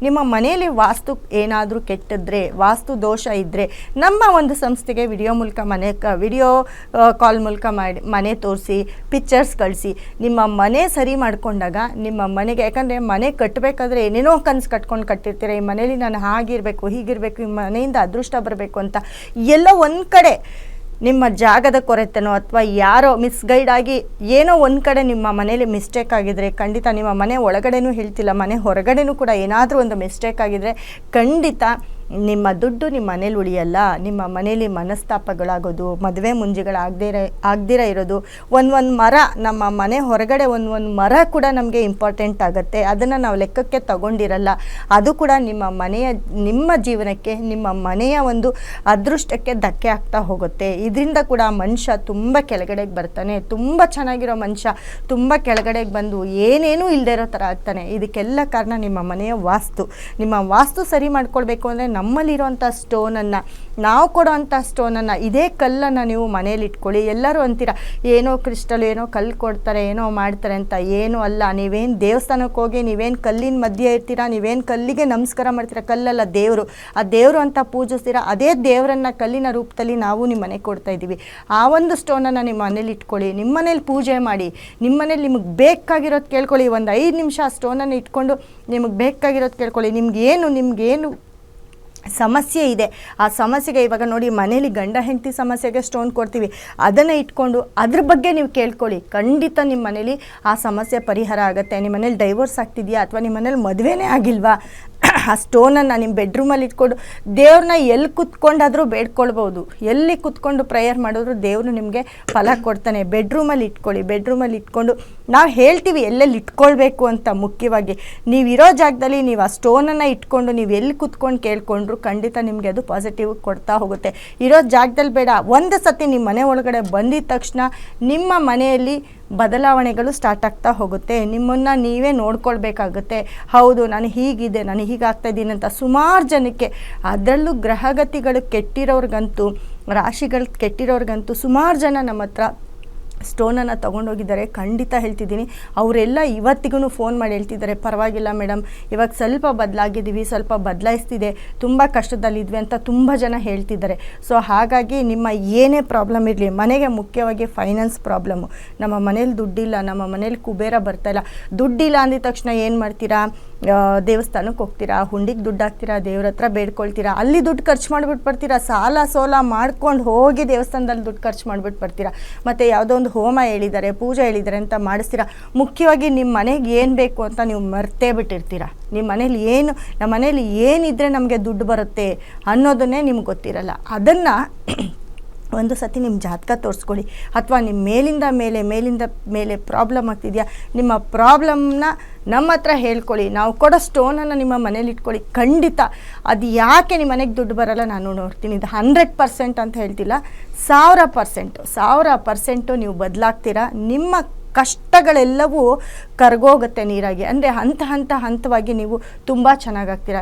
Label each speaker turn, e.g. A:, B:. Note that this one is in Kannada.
A: ನಿಮ್ಮ ಮನೆಯಲ್ಲಿ ವಾಸ್ತು ಏನಾದರೂ ಕೆಟ್ಟಿದ್ರೆ, ವಾಸ್ತು ದೋಷ ಇದ್ದರೆ ನಮ್ಮ ಒಂದು ಸಂಸ್ಥೆಗೆ ವಿಡಿಯೋ ಕಾಲ್ ಮೂಲಕ ಮನೆ ತೋರಿಸಿ, ಪಿಕ್ಚರ್ಸ್ ಕಳಿಸಿ. ನಿಮ್ಮ ಮನೆ ಸರಿ ಮಾಡಿಕೊಂಡಾಗ ನಿಮ್ಮ ಮನೆಗೆ, ಯಾಕಂದರೆ ಮನೆ ಕಟ್ಟಬೇಕಾದ್ರೆ ಏನೇನೋ ಕನಸು ಕಟ್ಕೊಂಡು ಕಟ್ಟಿರ್ತೀರ, ಈ ಮನೇಲಿ ನಾನು ಹಾಗಿರಬೇಕು ಹೀಗಿರಬೇಕು, ಈ ಮನೆಯಿಂದ ಅದೃಷ್ಟ ಬರಬೇಕು ಅಂತ. ಎಲ್ಲ ಒಂದು ಕಡೆ ನಿಮ್ಮ ಜಾಗದ ಕೊರತೆನೋ ಅಥವಾ ಯಾರೋ ಮಿಸ್ಗೈಡ್ ಆಗಿ ಏನೋ ಒಂದು ಕಡೆ ನಿಮ್ಮ ಮನೇಲಿ ಮಿಸ್ಟೇಕ್ ಆಗಿದ್ರೆ, ಖಂಡಿತ ನಿಮ್ಮ ಮನೆ ಒಳಗಡೆನೂ ಹೇಳ್ತಿಲ್ಲ, ಮನೆ ಹೊರಗಡೆನೂ ಕೂಡ ಏನಾದರೂ ಒಂದು ಮಿಸ್ಟೇಕ್ ಆಗಿದ್ರೆ ಖಂಡಿತ ನಿಮ್ಮ ದುಡ್ಡು ನಿಮ್ಮ ಮನೇಲಿ ಉಳಿಯಲ್ಲ. ನಿಮ್ಮ ಮನೇಲಿ ಮನಸ್ತಾಪಗಳಾಗೋದು, ಮದುವೆ ಆಗದಿರ ಇರೋದು. ಒಂದು ಮರ, ನಮ್ಮ ಮನೆ ಹೊರಗಡೆ ಒಂದು ಮರ ಕೂಡ ನಮಗೆ ಇಂಪಾರ್ಟೆಂಟ್ ಆಗುತ್ತೆ. ಅದನ್ನು ನಾವು ಲೆಕ್ಕಕ್ಕೆ ತಗೊಂಡಿರಲ್ಲ. ಅದು ಕೂಡ ನಿಮ್ಮ ಜೀವನಕ್ಕೆ, ನಿಮ್ಮ ಮನೆಯ ಒಂದು ಅದೃಷ್ಟಕ್ಕೆ ಧಕ್ಕೆ ಆಗ್ತಾ ಹೋಗುತ್ತೆ. ಇದರಿಂದ ಕೂಡ ಮನುಷ್ಯ ತುಂಬ ಕೆಳಗಡೆಗೆ ಬರ್ತಾನೆ. ತುಂಬ ಚೆನ್ನಾಗಿರೋ ಮನುಷ್ಯ ತುಂಬ ಕೆಳಗಡೆಗೆ ಬಂದು ಏನೇನೂ ಇಲ್ಲದೆ ಇರೋ ಥರ ಆಗ್ತಾನೆ. ಇದಕ್ಕೆಲ್ಲ ಕಾರಣ ನಿಮ್ಮ ಮನೆಯ ವಾಸ್ತು. ನಿಮ್ಮ ವಾಸ್ತು ಸರಿ ಮಾಡ್ಕೊಳ್ಬೇಕು ಅಂದರೆ ನಮ್ಮಲ್ಲಿರುವಂಥ ಸ್ಟೋನನ್ನು, ನಾವು ಕೊಡೋವಂಥ ಸ್ಟೋನನ್ನು, ಇದೇ ಕಲ್ಲನ್ನು ನೀವು ಮನೇಲಿ ಇಟ್ಕೊಳ್ಳಿ. ಎಲ್ಲರೂ ಅಂತೀರ ಏನೋ ಕ್ರಿಸ್ಟಲ್, ಏನೋ ಕಲ್ಲು ಕೊಡ್ತಾರೆ, ಏನೋ ಮಾಡ್ತಾರೆ ಅಂತ. ಏನೂ ಅಲ್ಲ. ನೀವೇನು ದೇವಸ್ಥಾನಕ್ಕೆ ಹೋಗಿ ನೀವೇನು ಕಲ್ಲಿನ ಮಧ್ಯೆ ಇರ್ತೀರಾ, ನೀವೇನು ಕಲ್ಲಿಗೆ ನಮಸ್ಕಾರ ಮಾಡ್ತೀರಾ, ಕಲ್ಲಲ್ಲ ದೇವರು, ಆ ದೇವರು ಅಂತ ಪೂಜಿಸ್ತೀರಾ, ಅದೇ ದೇವರನ್ನು ಕಲ್ಲಿನ ರೂಪದಲ್ಲಿ ನಾವು ನಿಮ್ಮ ಮನೆಗೆ ಕೊಡ್ತಾ ಇದ್ದೀವಿ. ಆ ಒಂದು ಸ್ಟೋನನ್ನು ನಿಮ್ಮ ಮನೇಲಿ ಇಟ್ಕೊಳ್ಳಿ, ನಿಮ್ಮ ಮನೇಲಿ ಪೂಜೆ ಮಾಡಿ, ನಿಮ್ಮ ಮನೇಲಿ ನಿಮಗೆ ಬೇಕಾಗಿರೋದು ಕೇಳ್ಕೊಳ್ಳಿ. ಒಂದು 5 ನಿಮಿಷ ಆ ಸ್ಟೋನನ್ನು ಇಟ್ಕೊಂಡು ನಿಮಗೆ ಬೇಕಾಗಿರೋದು ಕೇಳ್ಕೊಳ್ಳಿ. ನಿಮಗೇನು ಸಮಸ್ಯೆ ಇದೆ, ಆ ಸಮಸ್ಯೆಗೆ, ಇವಾಗ ನೋಡಿ ಮನೇಲಿ ಗಂಡ ಹೆಂಡತಿ ಸಮಸ್ಯೆಗೆ ಸ್ಟೋನ್ ಕೊಡ್ತೀವಿ, ಅದನ್ನು ಇಟ್ಕೊಂಡು ಅದ್ರ ಬಗ್ಗೆ ನೀವು ಕೇಳ್ಕೊಳ್ಳಿ. ಖಂಡಿತ ನಿಮ್ಮ ಮನೇಲಿ ಆ ಸಮಸ್ಯೆ ಪರಿಹಾರ ಆಗುತ್ತೆ. ನಿಮ್ಮ ಮನೇಲಿ ಡೈವೋರ್ಸ್ ಆಗ್ತಿದೆಯಾ ಅಥವಾ ನಿಮ್ಮ ಮನೇಲಿ ಮದುವೆನೇ ಆಗಿಲ್ವಾ, ಆ ಸ್ಟೋನನ್ನು ನಿಮ್ಮ ಬೆಡ್ರೂಮಲ್ಲಿ ಇಟ್ಕೊಂಡು ದೇವ್ರನ್ನ ಎಲ್ಲಿ ಕುತ್ಕೊಂಡಾದರೂ ಬೇಡ್ಕೊಳ್ಬೋದು. ಎಲ್ಲಿ ಕುತ್ಕೊಂಡು ಪ್ರೇಯರ್ ಮಾಡಿದ್ರು ದೇವರು ನಿಮಗೆ ಫಲ ಕೊಡ್ತಾನೆ. ಬೆಡ್ರೂಮಲ್ಲಿ ಇಟ್ಕೊಂಡು ನಾವು ಹೇಳ್ತೀವಿ ಎಲ್ಲೆಲ್ಲಿ ಇಟ್ಕೊಳ್ಬೇಕು ಅಂತ. ಮುಖ್ಯವಾಗಿ ನೀವಿರೋ ಜಾಗದಲ್ಲಿ ನೀವು ಆ ಸ್ಟೋನನ್ನು ಇಟ್ಕೊಂಡು ನೀವು ಎಲ್ಲಿ ಕುತ್ಕೊಂಡು ಕೇಳ್ಕೊಂಡ್ರು ಖಂಡಿತ ನಿಮಗೆ ಅದು ಪಾಸಿಟಿವ್ ಕೊಡ್ತಾ ಹೋಗುತ್ತೆ. ಇರೋ ಜಾಗದಲ್ಲಿ ಬೇಡ, ಒಂದು ಸತಿ ನಿಮ್ಮ ಮನೆ ಒಳಗಡೆ ಬಂದಿದ ತಕ್ಷಣ ನಿಮ್ಮ ಮನೆಯಲ್ಲಿ ಬದಲಾವಣೆಗಳು ಸ್ಟಾರ್ಟ್ ಆಗ್ತಾ ಹೋಗುತ್ತೆ. ನಿಮ್ಮನ್ನು ನೀವೇ ನೋಡ್ಕೊಳ್ಬೇಕಾಗುತ್ತೆ. ಹೌದು, ನಾನು ಹೀಗಿದೆ, ನಾನು ಹೀಗಾಗ್ತಾಯಿದ್ದೀನಿ ಅಂತ ಸುಮಾರು ಜನಕ್ಕೆ, ಅದರಲ್ಲೂ ಗ್ರಹಗತಿಗಳು ಕೆಟ್ಟಿರೋರ್ಗಂತೂ, ರಾಶಿಗಳು ಕೆಟ್ಟಿರೋರ್ಗಂತೂ ಸುಮಾರು ಜನ ನಮ್ಮ ಹತ್ರ ಸ್ಟೋನನ್ನು ತೊಗೊಂಡೋಗಿದ್ದಾರೆ. ಖಂಡಿತ ಹೇಳ್ತಿದ್ದೀನಿ, ಅವರೆಲ್ಲ ಇವತ್ತಿಗೂ ಫೋನ್ ಮಾಡಿ ಹೇಳ್ತಿದ್ದಾರೆ, ಪರವಾಗಿಲ್ಲ ಮೇಡಮ್, ಇವಾಗ ಸ್ವಲ್ಪ ಬದಲಾಗಿದ್ದೀವಿ, ಸ್ವಲ್ಪ ಬದಲಾಯಿಸ್ತಿದೆ, ತುಂಬ ಕಷ್ಟದಲ್ಲಿದ್ವಿ ಅಂತ ತುಂಬ ಜನ ಹೇಳ್ತಿದ್ದಾರೆ. ಸೊ ಹಾಗಾಗಿ ನಿಮ್ಮ ಏನೇ ಪ್ರಾಬ್ಲಮ್ ಇರಲಿ, ಮನೆಗೆ ಮುಖ್ಯವಾಗಿ ಫೈನಾನ್ಸ್ ಪ್ರಾಬ್ಲಮ್ಮು, ನಮ್ಮ ಮನೇಲಿ ದುಡ್ಡಿಲ್ಲ, ನಮ್ಮ ಮನೇಲಿ ಕುಬೇರ ಬರ್ತಾಯಿಲ್ಲ, ದುಡ್ಡಿಲ್ಲ ಅಂದಿದ ತಕ್ಷಣ ಏನು ಮಾಡ್ತೀರಾ, ದೇವಸ್ಥಾನಕ್ಕೆ ಹೋಗ್ತೀರಾ, ಹುಂಡಿಗೆ ದುಡ್ಡು ಹಾಕ್ತೀರಾ, ದೇವ್ರ ಹತ್ರ ಬೇಡ್ಕೊಳ್ತೀರಾ, ಅಲ್ಲಿ ದುಡ್ಡು ಖರ್ಚು ಮಾಡಿಬಿಟ್ಟು ಬರ್ತೀರಾ, ಸಾಲ ಮಾಡ್ಕೊಂಡು ಹೋಗಿ ದೇವಸ್ಥಾನದಲ್ಲಿ ದುಡ್ಡು ಖರ್ಚು ಮಾಡಿಬಿಟ್ಟು ಬರ್ತೀರಾ. ಮತ್ತು ಯಾವುದೋ ಒಂದು ಹೋಮ ಹೇಳಿದ್ದಾರೆ, ಪೂಜೆ ಹೇಳಿದ್ದಾರೆ ಅಂತ ಮಾಡಿಸ್ತೀರಾ. ಮುಖ್ಯವಾಗಿ ನಿಮ್ಮ ಮನೆಗೆ ಏನು ಬೇಕು ಅಂತ ನೀವು ಮರ್ತೇ ಬಿಟ್ಟಿರ್ತೀರ. ನಿಮ್ಮ ಮನೇಲಿ ಏನಿದ್ರೆ ನಮಗೆ ದುಡ್ಡು ಬರುತ್ತೆ ಅನ್ನೋದನ್ನೇ ನಿಮ್ಗೆ ಗೊತ್ತಿರಲ್ಲ. ಅದನ್ನು ಒಂದು ಸತಿ ನಿಮ್ಮ ಜಾತಕ ತೋರಿಸ್ಕೊಳ್ಳಿ, ಅಥವಾ ನಿಮ್ಮ ಮೇಲಿಂದ ಮೇಲೆ ಪ್ರಾಬ್ಲಮ್ ಆಗ್ತಿದೆಯಾ, ನಿಮ್ಮ ಪ್ರಾಬ್ಲಮ್ನ ನಮ್ಮ ಹತ್ರ ಹೇಳ್ಕೊಳ್ಳಿ. ನಾವು ಕೊಡೋ ಸ್ಟೋನನ್ನು ನಿಮ್ಮ ಮನೇಲಿ ಇಟ್ಕೊಳ್ಳಿ. ಖಂಡಿತ ಅದು ಯಾಕೆ ನಿಮ್ಮ ಮನೆಗೆ ದುಡ್ಡು ಬರೋಲ್ಲ ನಾನು ನೋಡ್ತೀನಿ. ಇದು 100% ಅಂತ ಹೇಳ್ತಿಲ್ಲ, 1000% ನೀವು ಬದಲಾಗ್ತೀರಾ. ನಿಮ್ಮ ಕಷ್ಟಗಳೆಲ್ಲವೂ ಕರಗೋಗುತ್ತೆ ನೀರಾಗಿ. ಅಂದರೆ ಹಂತವಾಗಿ ನೀವು ತುಂಬ ಚೆನ್ನಾಗಾಗ್ತೀರಾ.